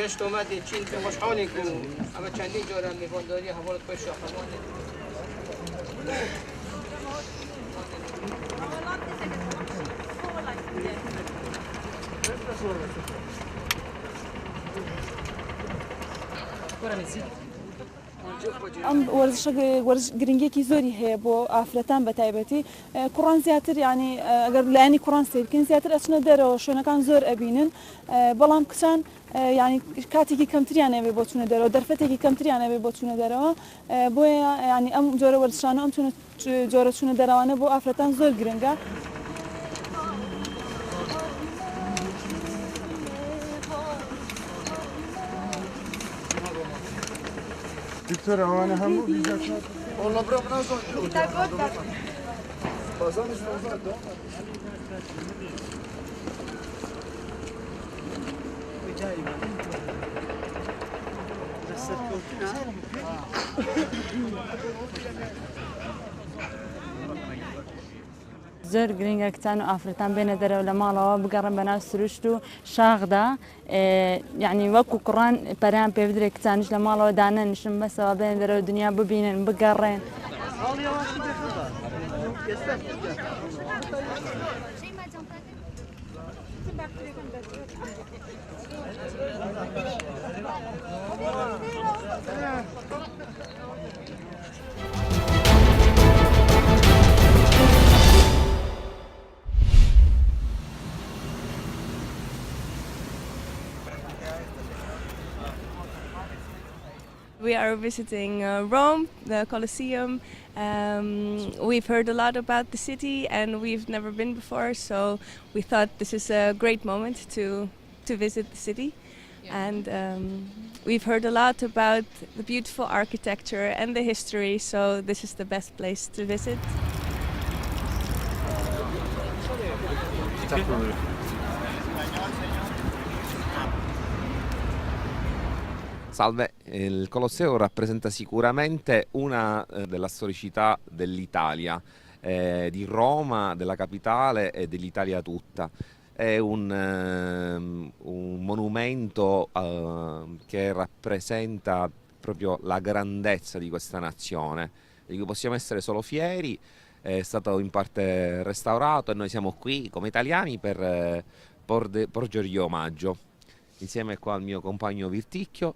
گشت اومدی چین که خوشحالی کو اما چندین جورم میوانداری حوالت خوش شاخمانه ئەم وەرزش گرنگێکی زۆری هەیە بۆ ئافرەتان بە تایبەتی کوڕان زیاتر ینی ئەگەر لایانی کوڕان سیرکن زیاتر ئەچنە دەرەوە شوێنەکان زۆر ئەبینن بەڵام کچان ینی کاتێکی کەمتریان ئەوێ بۆ چوونە دەرەوە دەرفەتێکی کەمتریان ئەوێ بۆ چوونە دەرەوە بۆیە ینی ئەم جۆرە وەرزشانە ئەم جۆرە چوونە دەراوانە بۆ ئافرەتان زۆر گرنگە. Victoria, أنا هم والله برا من أصلا. زۆر گرنگە کچان و ئافرەتان بێنە دەرەوە لە ماڵەوە بگەڕن بە ناو سروشت و شاخدا یعنی وەکو کوڕان پەریان پێ بدرێت کچانیش لە ماڵەوە دانەنیشن بەسەوە بێنە دەرەوە دنیا ببینن بگەڕێن. We are visiting Rome, the Colosseum. We've heard a lot about the city and we've never been before, so we thought this is a great moment to visit the city. Yeah. And we've heard a lot about the beautiful architecture and the history, so this is the best place to visit. Salve, il Colosseo rappresenta sicuramente una della storicità dell'Italia, di Roma, della capitale e dell'Italia tutta. È un monumento che rappresenta proprio la grandezza di questa nazione, di cui possiamo essere solo fieri. È stato in parte restaurato e noi siamo qui come italiani per porgergli omaggio. Insieme qua al mio compagno Virticchio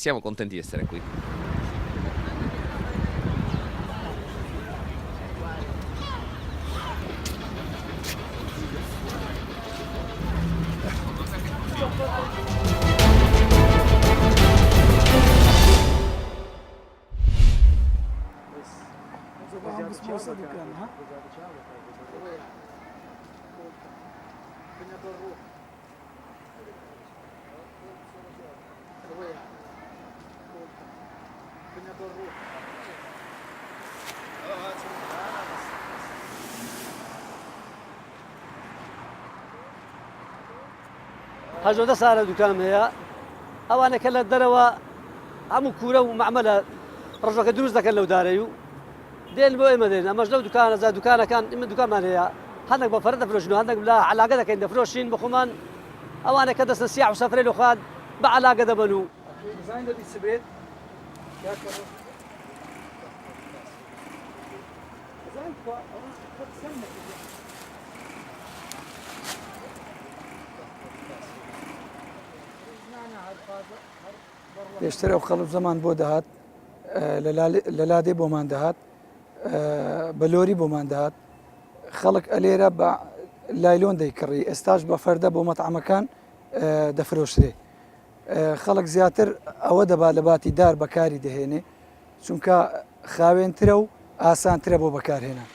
siamo contenti di essere qui. هجوده سارة دكان هي أوانا كلا دروا عمو كورة ومعملة رجع كدروس ذاك اللو داريو دين بو إمدين أما جلو دكان زاد دكان كان إما دكان ما هي هذاك بفرد فروشنو هذاك بلا علاقة ذاك إن فروشين بخمان أوانا كده سنسيع وسافرين وخاد بعلاقة ده بنو. زين ده بيسبيت يا كرو زين كوا پێشتر ئەو خەڵک زەمان بۆ دەهات لە لادێ بۆمان دەهات بە لۆری بۆمان دەهات خەڵک ئەلێرە بە لایلۆن دەیکڕی ئێستاش بە فەردە بۆ مەتعەمەکان دەفرۆشرێ خەڵک زیاتر ئەوە دەبات لە باتی دار بەکاری دەهێنێ چونکە خاوێنترە و ئاسانترە بۆ بەکارهێنان.